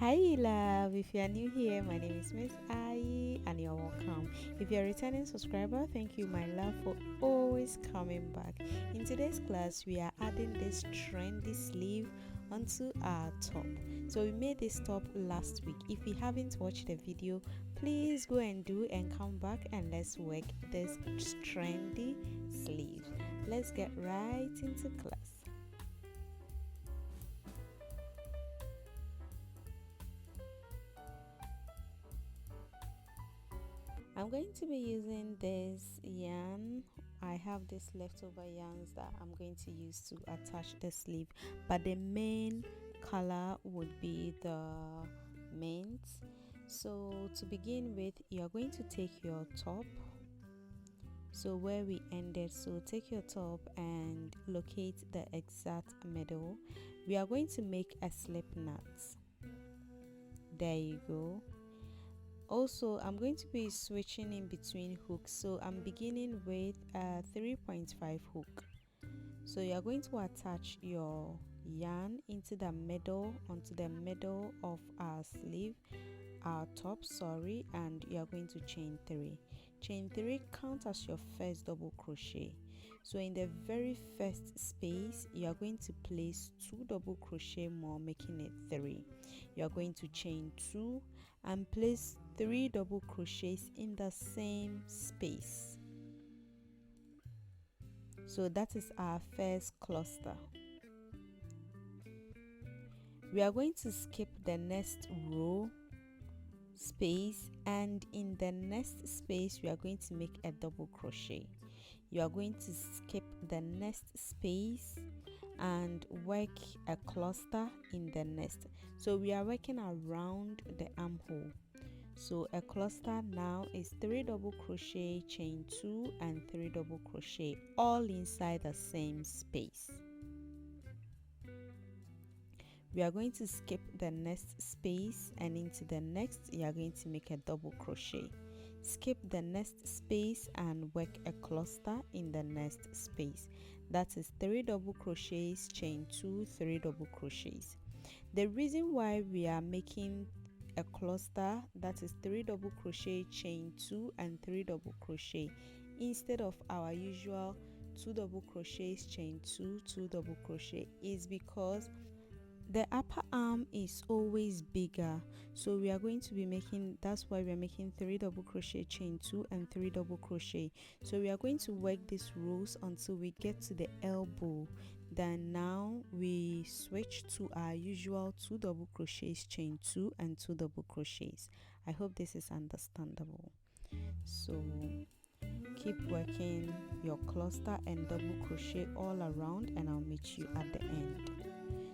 Hi love, if you are new here, my name is Miss I and you're welcome. If you're a returning subscriber, thank you my love for always coming back. In today's class, we are adding this trendy sleeve onto our top. So we made this top last week. If you haven't watched the video, please go and do and come back and let's work this trendy sleeve. Let's get right into class. I'm going to be using this yarn. I have this leftover yarns that I'm going to use to attach the sleeve, but the main color would be the mint. So to begin with, you are going to take your top, so where we ended, so take your top and locate the exact middle. We are going to make a slip knot. There you go. Also, I'm going to be switching in between hooks, so I'm beginning with a 3.5 hook. So you're going to attach your yarn into the middle, onto the middle of our sleeve, our top, sorry, and you're going to chain 3. Chain 3 count as your first double crochet. So in the very first space, you are going to place 2 double crochet more, making it 3. You are going to chain 2 and place 3 double crochets in the same space. So that is our first cluster. We are going to skip the next row space, and in the next space we are going to make a double crochet. You are going to skip the next space and work a cluster in the next. So we are working around the armhole. So a cluster now is 3 double crochet, chain 2 and 3 double crochet, all inside the same space. We are going to skip the next space, and into the next you are going to make a double crochet. Skip the next space and work a cluster in the next space. That is 3 double crochets, chain 2, 3 double crochets. The reason why we are making a cluster, that is 3 double crochet, chain 2 and 3 double crochet, instead of our usual 2 double crochets, chain 2, 2 double crochet, is because the upper arm is always bigger. So we are going to be making, that's why we are making 3 double crochet, chain 2 and 3 double crochet. So we are going to work these rows until we get to the elbow. Then now we switch to our usual 2 double crochets, chain 2 and 2 double crochets. I hope this is understandable. So keep working your cluster and double crochet all around, and I'll meet you at the end.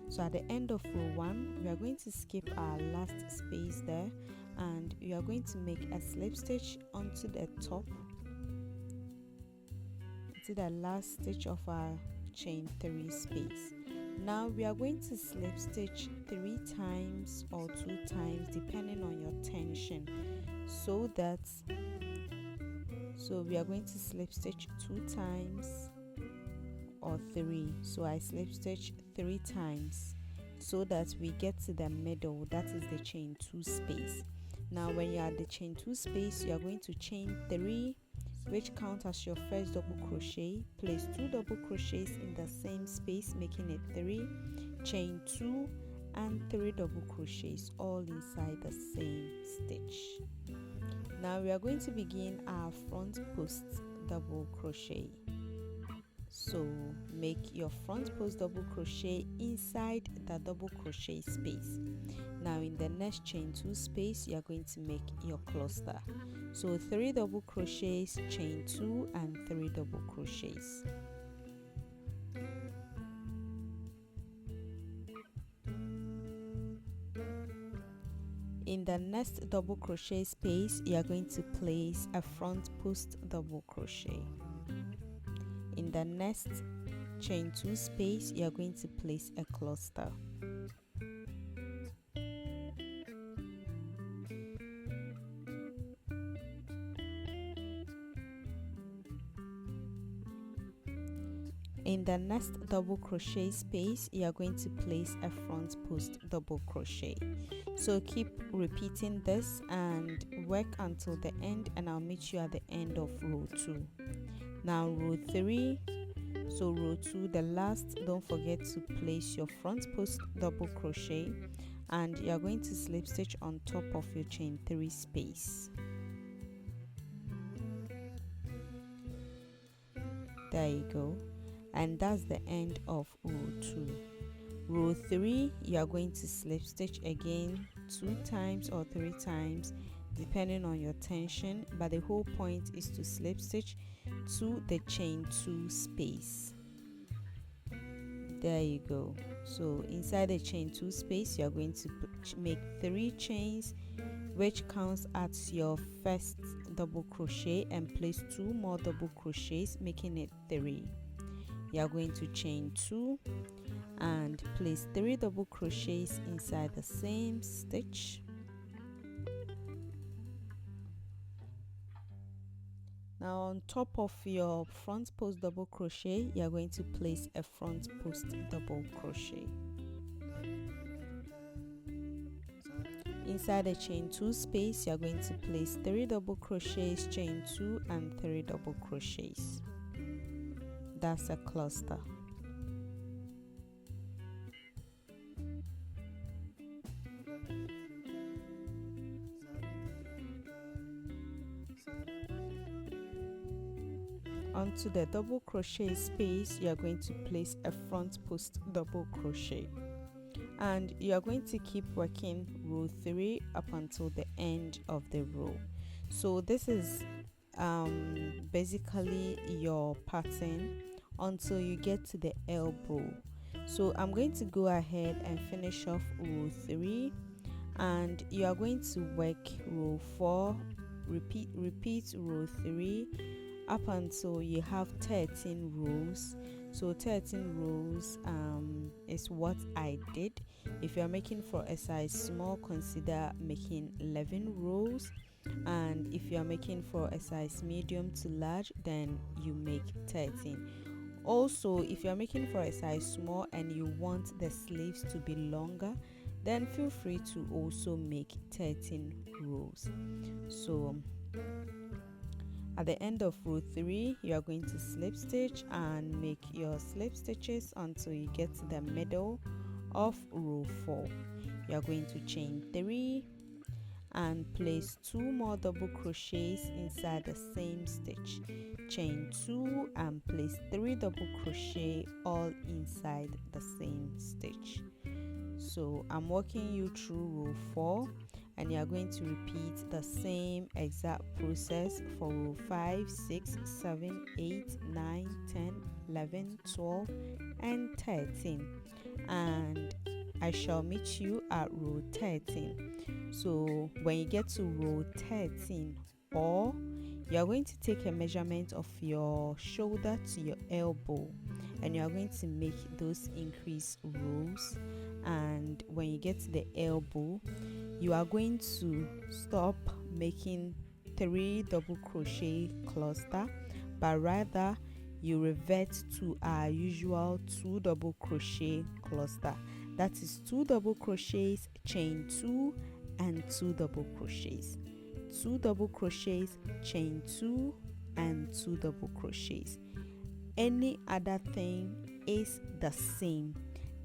So at the end of row 1, we are going to skip our last space there, and we are going to make a slip stitch onto the top, to the last stitch of our chain 3 space. Now we are going to slip stitch 3 times or 2 times depending on your tension, so we are going to slip stitch 2 times or 3. So I slip stitch 3 times so that we get to the middle, that is the chain 2 space. Now when you are at the chain 2 space, you are going to chain 3, which count as your first double crochet, place 2 double crochets in the same space, making it 3, chain 2 and 3 double crochets, all inside the same stitch. Now we are going to begin our front post double crochet. So make your front post double crochet inside the double crochet space. Now in the next chain 2 space, you are going to make your cluster. So 3 double crochets, chain 2 and 3 double crochets. In the next double crochet space, you are going to place a front post double crochet. In the next chain 2 space, you are going to place a cluster. In the next double crochet space, you are going to place a front post double crochet. So keep repeating this and work until the end, and I'll meet you at the end of row 2. Now row 3, so row 2, the last, don't forget to place your front post double crochet, and you're going to slip stitch on top of your chain 3 space. There you go, and that's the end of row 2. Row 3, you are going to slip stitch again 2 times or 3 times depending on your tension, but the whole point is to slip stitch to the chain 2 space. There you go. So inside the chain 2 space, you are going to make 3 chains, which counts as your first double crochet, and place 2 more double crochets, making it 3. You are going to chain 2 and place 3 double crochets inside the same stitch. Now on top of your front post double crochet, you are going to place a front post double crochet. Inside the chain 2 space, you are going to place 3 double crochets, chain 2 and 3 double crochets. That's a cluster. Onto the double crochet space, you are going to place a front post double crochet, and you are going to keep working row 3 up until the end of the row. So this is basically your pattern until you get to the elbow. So I'm going to go ahead and finish off row 3, and you are going to work row 4, repeat row 3 up until you have 13 rows. So 13 rows is what I did. If you are making for a size small, consider making 11 rows, and if you are making for a size medium to large, then you make 13. Also, if you are making for a size small and you want the sleeves to be longer, then feel free to also make 13 rows. So at the end of row 3, you are going to slip stitch and make your slip stitches until you get to the middle of row 4. You are going to chain 3 and place 2 more double crochets inside the same stitch. Chain 2 and place 3 double crochet all inside the same stitch. So I'm walking you through row 4, and you are going to repeat the same exact process for row 5, 6, 7, 8, 9, 10, 11, 12 and 13, and I shall meet you at row 13. So when you get to row 13, or you are going to take a measurement of your shoulder to your elbow, and you are going to make those increased rows, and when you get to the elbow, you are going to stop making 3 double crochet cluster, but rather you revert to our usual 2 double crochet cluster. That is 2 double crochets, chain 2 and 2 double crochets, 2 double crochets, chain 2 and 2 double crochets. Any other thing is the same.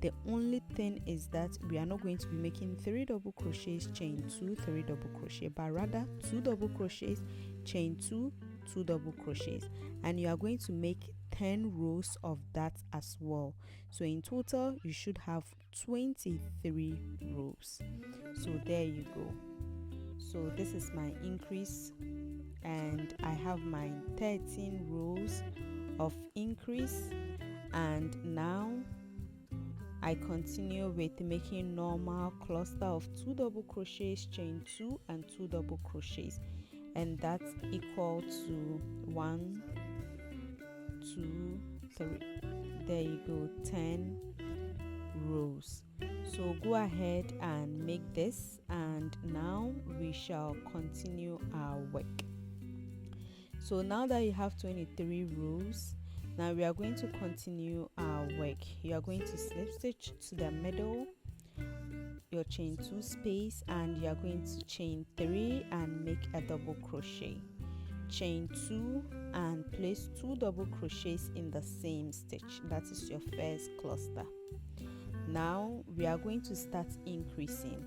The only thing is that we are not going to be making 3 double crochets, chain 2, 3 double crochet, but rather 2 double crochets, chain 2, 2 double crochets, and you are going to make 10 rows of that as well. So in total you should have 23 rows. So there you go. So this is my increase, and I have my 13 rows of increase, and now I continue with making normal cluster of 2 double crochets, chain 2 and 2 double crochets, and that's equal to 1, 2, 3. There you go, 10 rows. So go ahead and make this, and now we shall continue our work. So now that you have 23 rows, now we are going to continue our work. You are going to slip stitch to the middle your chain 2 space and you are going to chain 3 and make a double crochet. Chain 2 and place 2 double crochets in the same stitch. That is your first cluster. Now we are going to start increasing.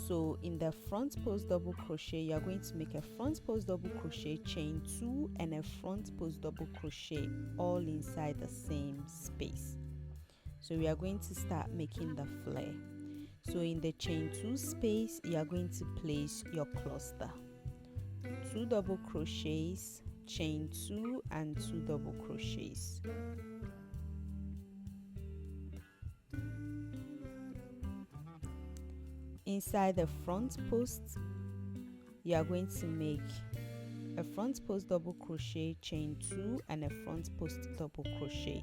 So in the front post double crochet, you are going to make a front post double crochet, chain 2 and a front post double crochet all inside the same space. So we are going to start making the flare. So in the chain 2 space, you are going to place your cluster. 2 double crochets, chain 2 and 2 double crochets. Inside the front post, you are going to make a front post double crochet, chain 2 and a front post double crochet.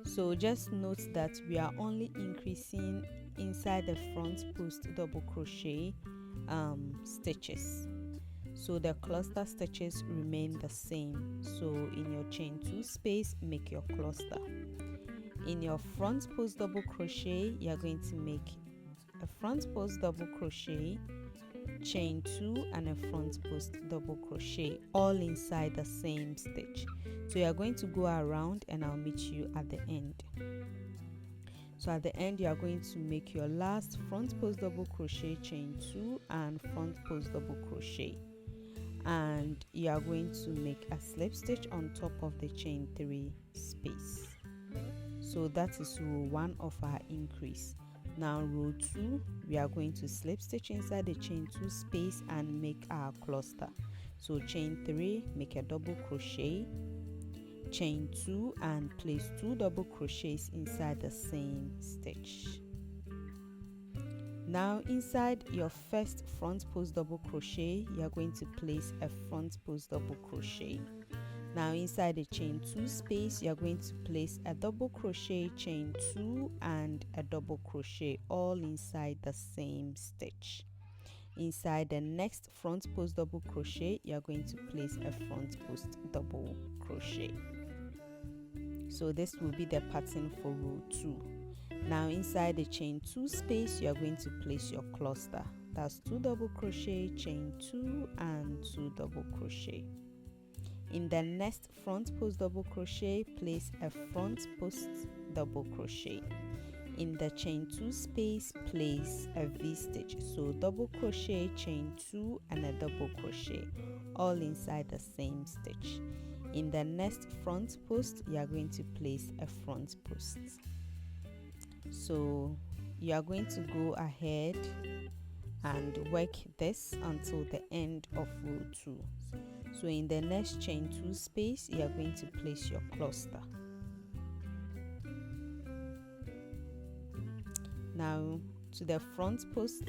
So just note that we are only increasing inside the front post double crochet stitches. So the cluster stitches remain the same. So in your chain 2 space, make your cluster. In your front post double crochet, you are going to make a front post double crochet, chain 2 and a front post double crochet all inside the same stitch. So you are going to go around and I'll meet you at the end. So at the end, you are going to make your last front post double crochet, chain 2 and front post double crochet, and you are going to make a slip stitch on top of the chain 3 space. So that is row 1 of our increase. Now row 2, we are going to slip stitch inside the chain 2 space and make our cluster. So chain 3, make a double crochet, chain 2 and place 2 double crochets inside the same stitch. Now inside your first front post double crochet, you are going to place a front post double crochet. Now inside the chain 2 space, you are going to place a double crochet, chain 2 and a double crochet all inside the same stitch. Inside the next front post double crochet, you are going to place a front post double crochet. So this will be the pattern for row 2. Now inside the chain 2 space, you are going to place your cluster. That's 2 double crochet, chain 2 and 2 double crochet. In the next front post double crochet, place a front post double crochet. In the chain 2 space, place a V stitch. So double crochet, chain 2 and a double crochet all inside the same stitch. In the next front post, you are going to place a front post. So you are going to go ahead and work this until the end of row 2. So in the next chain 2 space, you are going to place your cluster. Now to the front post,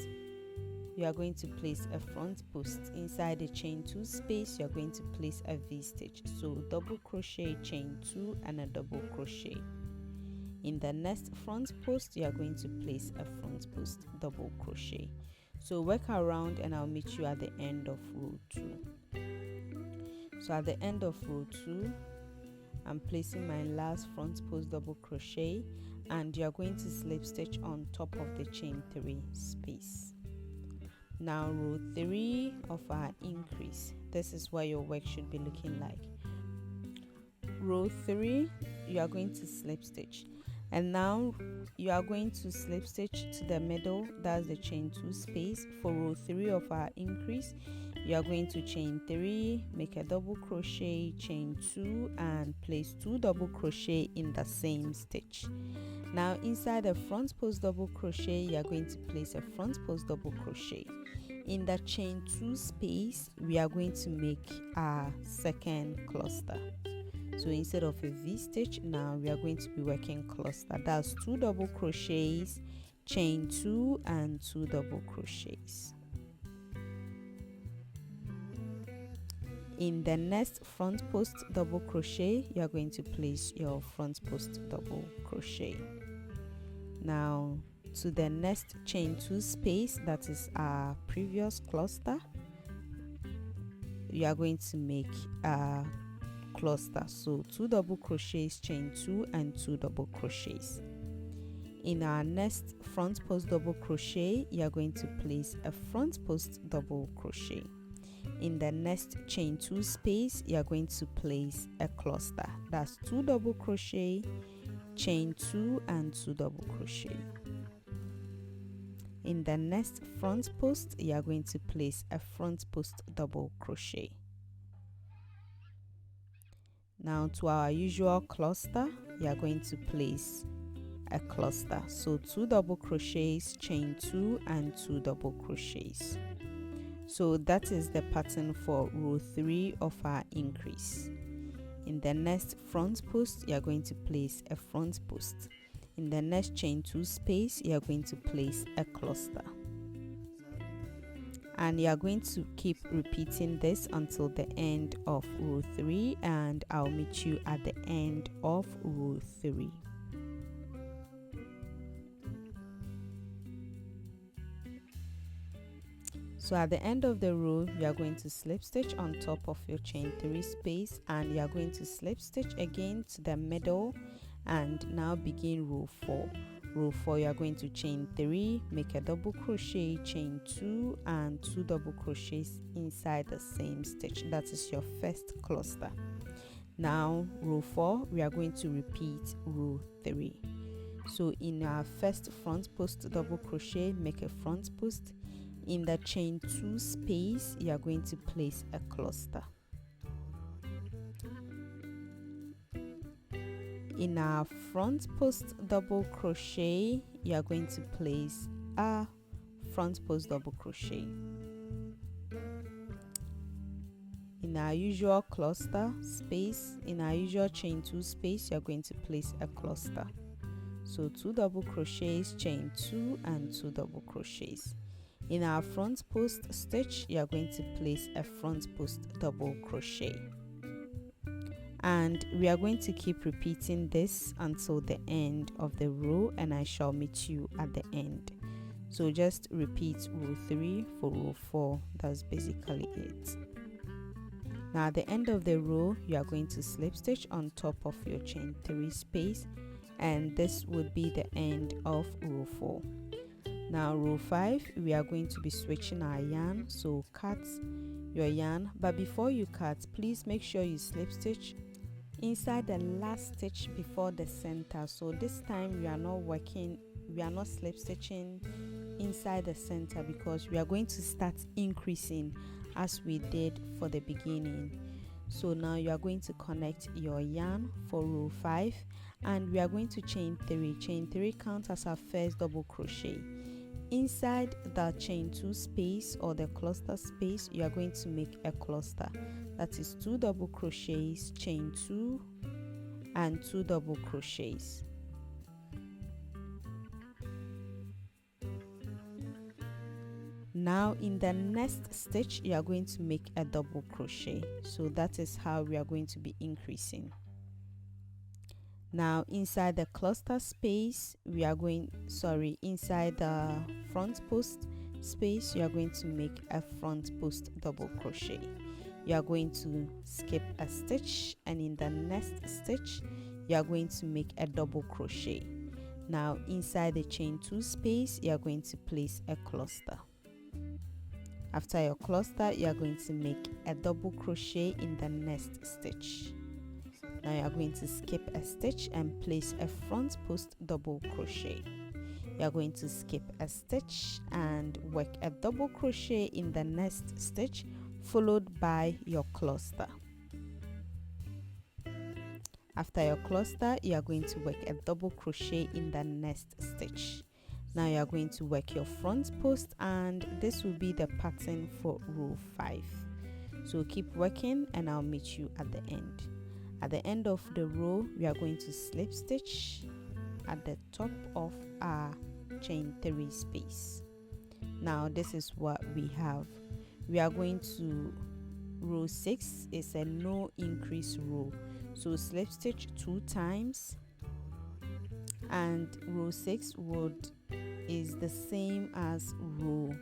you are going to place a front post. Inside the chain 2 space, you are going to place a V stitch. So double crochet, chain 2 and a double crochet. In the next front post, you are going to place a front post double crochet. So work around and I'll meet you at the end of row 2. So at the end of row 2, I'm placing my last front post double crochet and you are going to slip stitch on top of the chain 3 space. Now row 3 of our increase. This is what your work should be looking like. Row 3, you are going to slip stitch. And now you are going to slip stitch to the middle, that's the chain 2 space. For row 3 of our increase, you are going to chain 3, make a double crochet, chain 2 and place 2 double crochet in the same stitch. Now inside the front post double crochet, you are going to place a front post double crochet. In the chain 2 space, we are going to make our second cluster. So instead of a V stitch, now we are going to be working cluster. That's 2 double crochets, chain 2 and 2 double crochets. In the next front post double crochet, you are going to place your front post double crochet. Now to the next chain 2 space, that is our previous cluster, you are going to make a cluster. So 2 double crochets, chain 2 and 2 double crochets. In our next front post double crochet, you are going to place a front post double crochet. In the next chain 2 space, you are going to place a cluster. That's 2 double crochet, chain 2 and 2 double crochet. In the next front post, you are going to place a front post double crochet. Now to our usual cluster, you are going to place a cluster. So 2 double crochets, chain 2 and 2 double crochets. So that is the pattern for row 3 of our increase. In the next front post, you are going to place a front post. In the next chain 2 space, you are going to place a cluster. And you are going to keep repeating this until the end of row 3, and I'll meet you at the end of row 3. So at the end of the row, you are going to slip stitch on top of your chain 3 space, and you are going to slip stitch again to the middle, and now begin row 4. Row 4, you are going to chain 3, make a double crochet, chain 2 and 2 double crochets inside the same stitch. That is your first cluster. Now row 4, we are going to repeat row 3. So in our first front post double crochet, make a front post. In the chain 2 space, you are going to place a cluster. In our front post double crochet, you are going to place a front post double crochet. In our usual cluster space, in our usual chain 2 space, you are going to place a cluster. So 2 double crochets, chain 2 and 2 double crochets. In our front post stitch, you are going to place a front post double crochet. And we are going to keep repeating this until the end of the row, and I shall meet you at the end. So just repeat row 3 for row 4. That's basically it. Now at the end of the row, you are going to slip stitch on top of your chain 3 space, and this would be the end of row 4. Now row 5, we are going to be switching our yarn, so cut your yarn, but before you cut, please make sure you slip stitch inside the last stitch before the center. So this time we are not slip stitching inside the center, because we are going to start increasing as we did for the beginning. So now you are going to connect your yarn for row 5, and we are going to chain 3. Chain 3 counts as our first double crochet. Inside the chain 2 space or the cluster space, you are going to make a cluster. That is 2 double crochets, chain 2 and 2 double crochets. Now in the next stitch, you are going to make a double crochet. So that is how we are going to be increasing. Now inside the cluster space, inside the front post space, you are going to make a front post double crochet. You are going to skip a stitch, and in the next stitch, you are going to make a double crochet. Now inside the chain 2 space, you are going to place a cluster. After your cluster, you are going to make a double crochet in the next stitch. Now you are going to skip a stitch and place a front post double crochet. You are going to skip a stitch and work a double crochet in the next stitch, followed by your cluster. After your cluster, you are going to work a double crochet in the next stitch. Now you are going to work your front post, and this will be the pattern for row 5. So keep working, and I'll meet you at the end. At the end of the row, we are going to slip stitch at the top of our chain 3 space. Now this is what we have. We are going to row 6 is a no increase row, so slip stitch 2 times, and row 6 is the same as row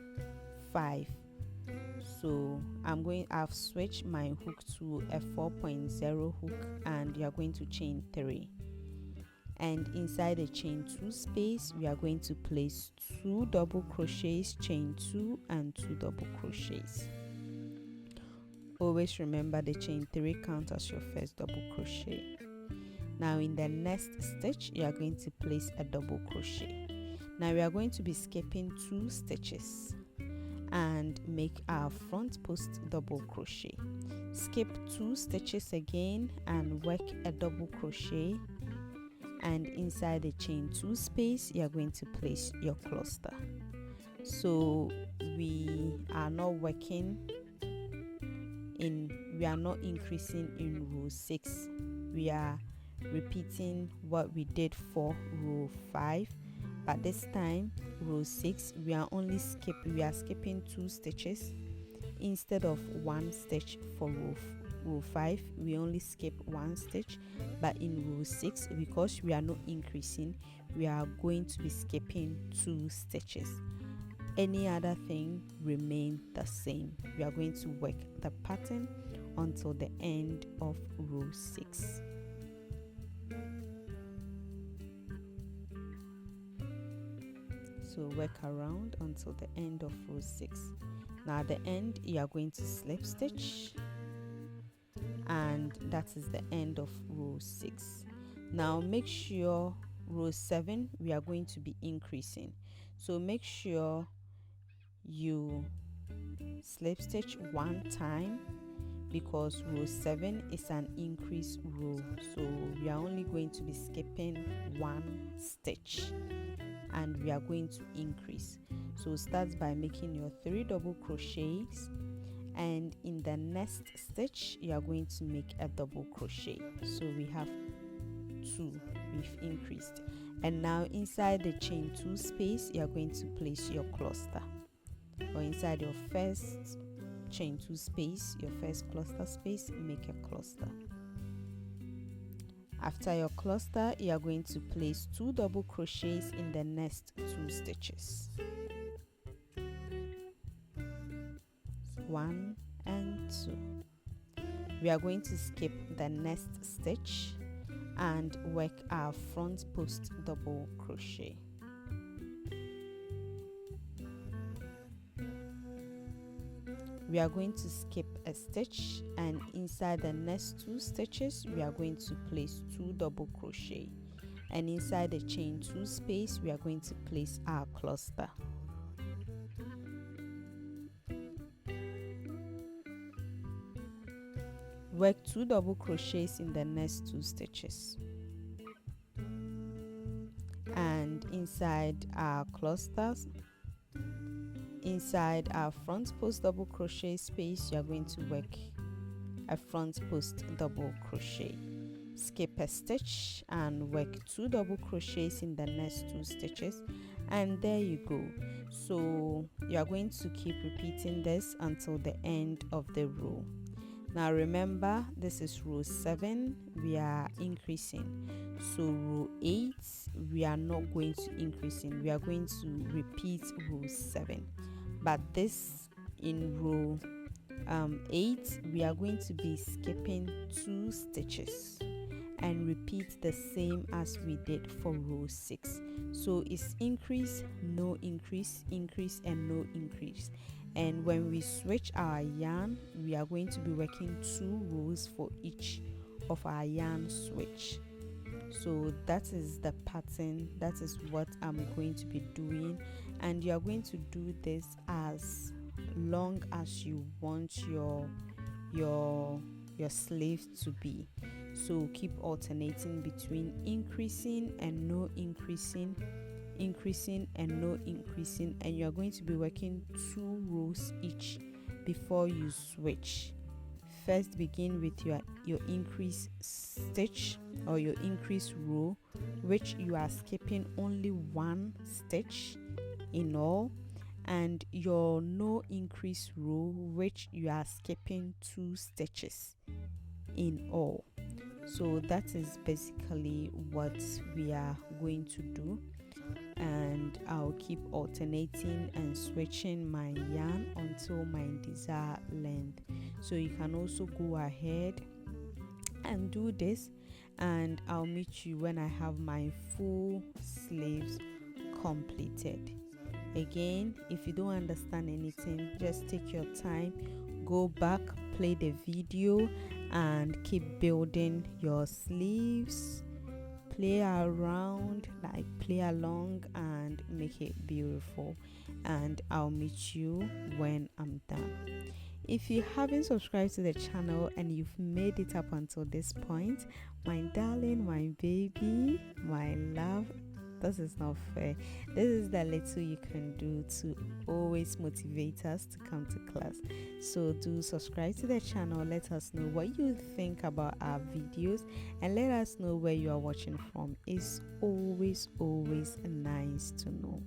5. So I've switched my hook to a 4.0 hook, and you are going to chain 3. and inside the chain 2 space we are going to place 2 double crochets, chain 2 and 2 double crochets. Always remember the chain 3 count as your first double crochet. Now in the next stitch you are going to place a double crochet. Now we are going to be skipping 2 stitches and make our front post double crochet. Skip 2 stitches again and work a double crochet, and inside the chain 2 space you are going to place your cluster. So we are not increasing in row 6. We are repeating what we did for row 5, but this time row 6 we are skipping 2 stitches instead of 1 stitch. For row 5 we only skip 1 stitch, but in row 6, because we are not increasing, we are going to be skipping 2 stitches. Any other thing remain the same. We are going to work the pattern until the end of row 6. So work around until the end of row 6. Now at the end you are going to slip stitch, and that is the end of row 6. Now make sure row 7 we are going to be increasing, so make sure you slip stitch 1 time, because row 7 is an increase row, so we are only going to be skipping 1 stitch and we are going to increase. So start by making your 3 double crochets, and in the next stitch you are going to make a double crochet. So we have 2, we've increased, and now inside the chain 2 space you are going to place your cluster, or inside your first chain 2 space, your first cluster space, make a cluster. After your cluster you are going to place 2 double crochets in the next 2 stitches, 1 and 2. We are going to skip the next stitch and work our front post double crochet. We are going to skip a stitch, and inside the next 2 stitches we are going to place 2 double crochet, and inside the chain 2 space we are going to place our cluster. Work 2 double crochets in the next 2 stitches, and inside our clusters, inside our front post double crochet space you are going to work a front post double crochet. Skip a stitch and work 2 double crochets in the next 2 stitches, and there you go. So you are going to keep repeating this until the end of the row. Now remember, this is row 7, we are increasing. So row 8 we are not going to increasing, we are going to repeat row 7. But this in row 8 we are going to be skipping 2 stitches and repeat the same as we did for row 6. So it's increase, no increase, increase and no increase. And when we switch our yarn, we are going to be working 2 rows for each of our yarn switch. So that is the pattern, that is what I'm going to be doing, and you are going to do this as long as you want your sleeve to be. So keep alternating between increasing and no increasing, increasing and no increasing, and you are going to be working 2 rows each before you switch. First begin with your increase stitch or your increase row, which you are skipping only 1 stitch in all, and your no increase row, which you are skipping 2 stitches in all. So that is basically what we are going to do, and I'll keep alternating and switching my yarn until my desired length. So you can also go ahead and do this, and I'll meet you when I have my full sleeves completed. Again, if you don't understand anything, just take your time, go back, play the video, and keep building your sleeves. Play around, like play along, and make it beautiful. And I'll meet you when I'm done. If you haven't subscribed to the channel and you've made it up until this point, my darling, my baby, my love, this is not fair. This is the little you can do to always motivate us to come to class. So do subscribe to the channel, let us know what you think about our videos, and let us know where you are watching from. It's always nice to know.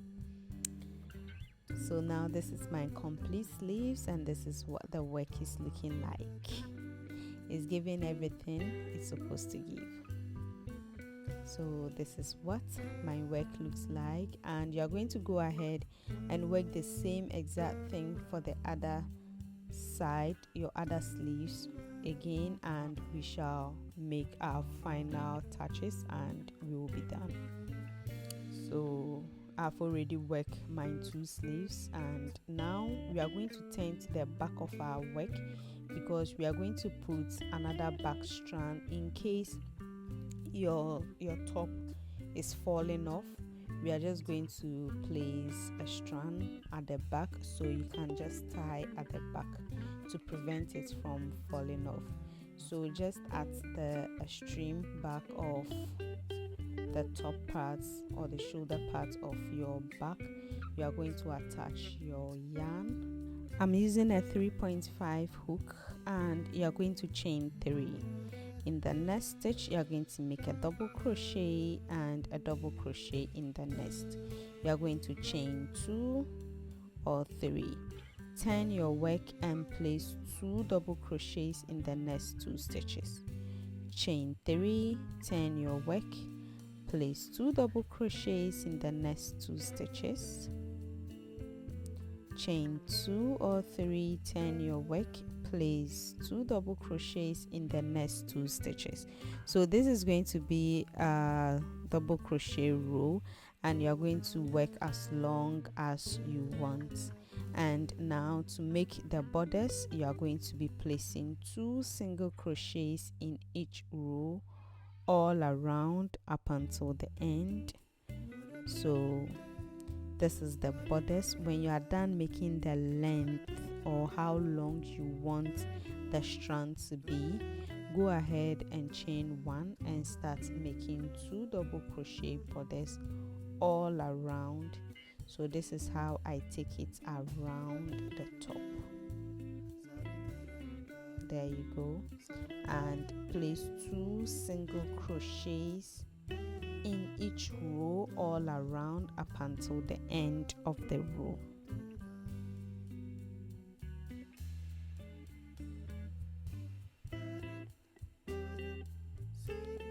So now this is my complete sleeves, and this is what the work is looking like. It's giving everything it's supposed to give. So this is what my work looks like, and you're going to go ahead and work the same exact thing for the other side, your other sleeves again, and we shall make our final touches and we will be done. So I've already worked my 2 sleeves, and now we are going to turn to the back of our work, because we are going to put another back strand in case your top is falling off. We are just going to place a strand at the back, so you can just tie at the back to prevent it from falling off. So just at the extreme back of the top parts or the shoulder part of your back, you are going to attach your yarn. I'm using a 3.5 hook, and you are going to chain 3. In the next stitch, you are going to make a double crochet and a double crochet in the next. You are going to chain 2 or 3. Turn your work and place 2 double crochets in the next 2 stitches. Chain 3, turn your work, place 2 double crochets in the next 2 stitches. Chain 2 or 3, turn your work, place 2 double crochets in the next 2 stitches. So this is going to be a double crochet row, and you're going to work as long as you want. And now to make the borders, you are going to be placing 2 single crochets in each row all around up until the end. So this is the borders. When you are done making the length or how long you want the strand to be, go ahead and chain 1 and start making 2 double crochet borders all around. So this is how I take it around the top. There you go. And place 2 single crochets in each row all around up until the end of the row.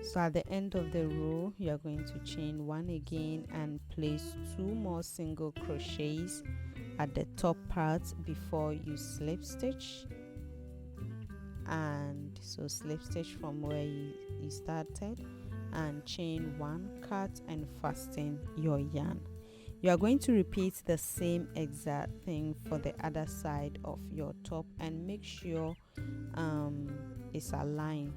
So at the end of the row, you are going to chain 1 again and place 2 more single crochets at the top part before you slip stitch. And so slip stitch from where you started, and chain 1, cut and fasten your yarn. You are going to repeat the same exact thing for the other side of your top, and make sure it's aligned.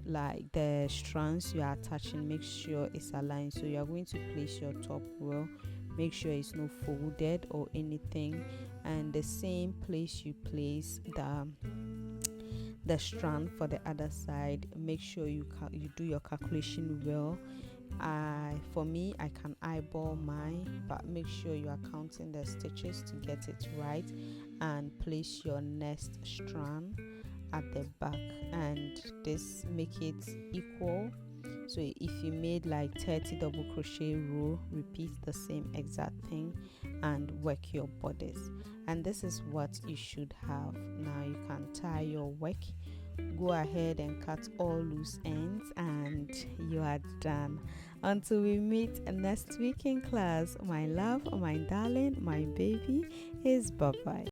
Like the strands you are attaching, make sure it's aligned. So you are going to place your top well, make sure it's not folded or anything, and the same place you place the strand for the other side, make sure you do your calculation well. For me, I can eyeball mine, but make sure you are counting the stitches to get it right, and place your next strand at the back, and this make it equal. So if you made like 30 double crochet row, repeat the same exact thing and work your borders. And this is what you should have. Now you can tie your work, go ahead and cut all loose ends, and you are done. Until we meet next week in class, my love, my darling, my baby, is bye bye.